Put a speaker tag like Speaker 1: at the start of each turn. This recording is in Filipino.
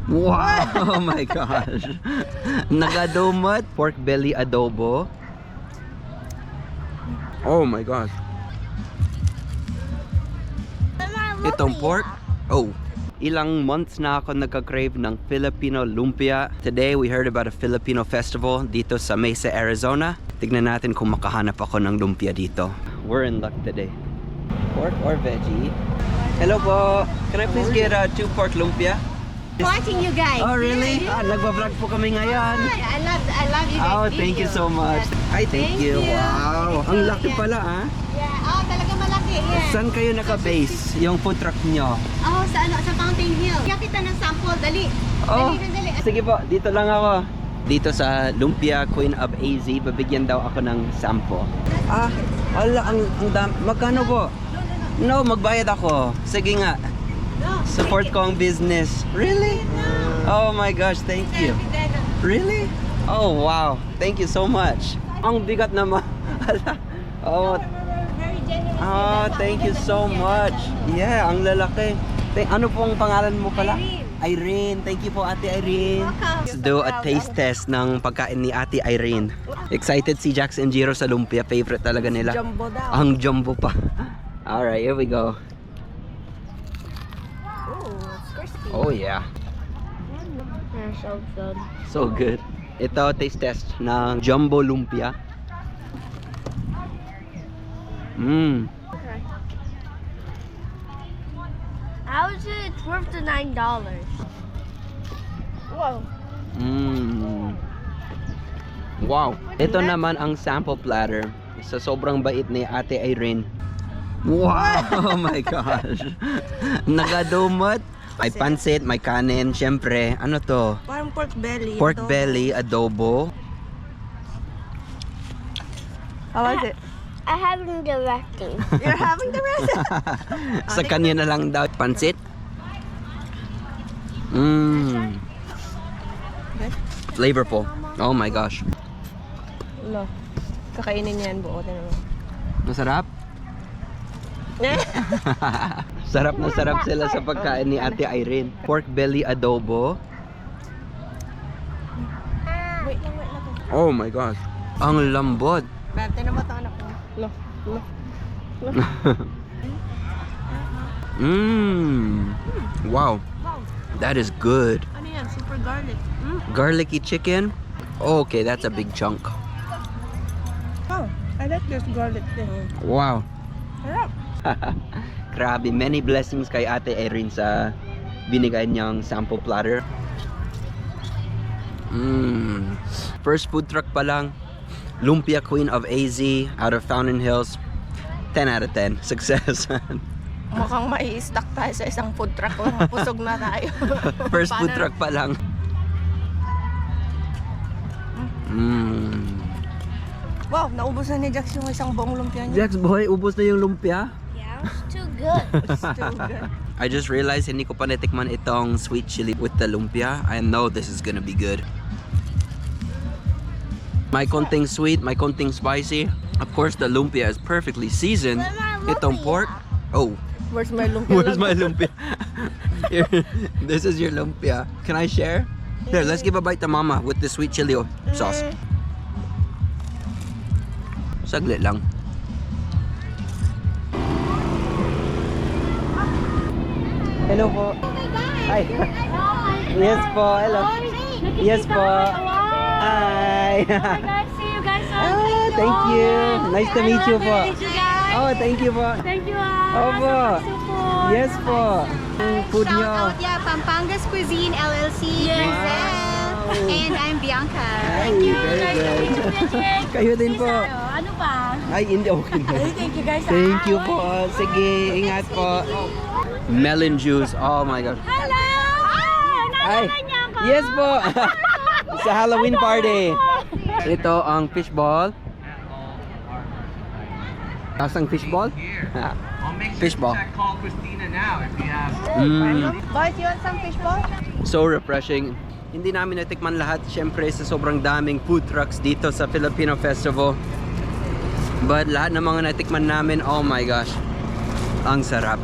Speaker 1: Wow! Oh my gosh. Nagadomot, pork belly adobo. Oh my gosh. Itong pork. Oh. Ilang months na ako nagka-crave ng Filipino lumpia. Today we heard about a Filipino festival dito sa Mesa, Arizona. Tignan natin kung makahanap ako ng lumpia dito. We're in luck today. Pork or veggie? Hello po. Can I please get 2 pork lumpia?
Speaker 2: Watching you guys.
Speaker 1: Oh really? Nagba-vlog po kami ngayon.
Speaker 2: I love you guys.
Speaker 1: Oh, thank you so much. Ay, thank you. Wow. Ang laki pala
Speaker 2: Yeah. Oh, talaga malaki. Yeah.
Speaker 1: Saan kayo naka-base? Yung food truck nyo?
Speaker 2: Oh, sa Fountain Hill. Kaya kita ng sample, dali.
Speaker 1: Oh,
Speaker 2: Dali.
Speaker 1: sige po, dito lang ako. Dito sa Lumpia Queen of AZ, babigyan daw ako ng sample. Ang magkano po? No, magbayad ako. Sige nga. Support ko ang business. Really? Oh my gosh, thank you. Really? Oh wow, thank you so much. Ang bigat naman. Oh, thank you so much. Yeah, ang lalaki. Ano pong pangalan mo pala? Irene. Thank you po, Ate Irene. Let's do a taste test ng pagkain ni Ate Irene. Excited si Jax and Jiro sa lumpia. Favorite talaga nila.
Speaker 2: Jumbo daw.
Speaker 1: Ang jumbo pa. Alright, here we go. Oh yeah.
Speaker 2: So good.
Speaker 1: So good. Ito, taste test ng jumbo lumpia.
Speaker 2: Okay. How is it? It's worth the $9. Wow.
Speaker 1: Wow. Ito naman ang sample platter sa sobrang bait ni Ate Irene. Wow! Oh my gosh. Nagadomot. May pansit, may kanin, syempre. Ano to?
Speaker 3: Parang pork belly.
Speaker 1: Pork belly, adobo.
Speaker 3: How was it?
Speaker 2: I having the resting.
Speaker 3: You're having the rest.
Speaker 1: Sa kanya na lang daw. Pansit. Flavorful. Oh my gosh.
Speaker 3: No. Kakainin niyan buo na naman.
Speaker 1: Masarap? Sarap na sarap sila sa pagkain ni Ate Irene. Pork belly adobo.
Speaker 3: Wait lang.
Speaker 1: Oh my gosh. Ang lambot.
Speaker 3: Berte na ba ito anak ko? No.
Speaker 1: Wow. That is good.
Speaker 3: Ano yan? Super garlic.
Speaker 1: Garlicky chicken. Okay, that's a big chunk.
Speaker 3: Oh, I like this garlic thing.
Speaker 1: Wow.
Speaker 3: Sarap.
Speaker 1: Grabe, many blessings kay Ate Erin sa binigay niyang sample platter. First food truck pa lang. Lumpia Queen of AZ out of Fountain Hills. 10 out of 10. Success.
Speaker 3: Mukhang mai-stuck tayo sa isang food truck. Pusog na tayo.
Speaker 1: First food truck pa lang.
Speaker 3: Wow, naubos na ni Jax yung isang buong lumpia niya.
Speaker 1: Jax boy, ubos na yung lumpia.
Speaker 2: Yeah, it's too good.
Speaker 3: It's still good.
Speaker 1: I just realized hindi ko pa natikman itong sweet chili with the lumpia. I know this is gonna be good. May konting sweet, may konting spicy. Of course, the lumpia is perfectly seasoned. Itong pork. Oh,
Speaker 3: Where's my lumpia?
Speaker 1: where's my lumpia? Here, this is your lumpia. Can I share? Here, let's give a bite to Mama with the sweet chili sauce. Saglit lang. Hello po. Hi. Yes po. Hello. Yes po. Hi.
Speaker 2: Guys, see you guys on
Speaker 1: Thank you. Nice to meet you po.
Speaker 2: Meet you guys.
Speaker 1: Oh, thank you po.
Speaker 2: Thank you.
Speaker 1: Opo. Yes po. Food
Speaker 2: Shout
Speaker 1: nyo.
Speaker 2: out, yeah, Pampangas Cuisine LLC.
Speaker 1: Wow.
Speaker 2: And I'm Bianca.
Speaker 1: Thank you. Very good. Kayo din po.
Speaker 2: Ano pa?
Speaker 1: Ay, hindi okay na.
Speaker 3: Thank you guys.
Speaker 1: Thank you po. Sige, ingat po. Melon juice. Oh my God.
Speaker 2: Hello!
Speaker 1: Ay, yes po. Sa Halloween party. Ito ang fishball. Tasang fishball? Fishball.
Speaker 3: Boys, you want some fishball?
Speaker 1: So refreshing. Hindi namin natikman lahat, syempre sa sobrang daming food trucks dito sa Filipino Festival. But lahat ng mga natikman namin, oh my gosh, ang sarap.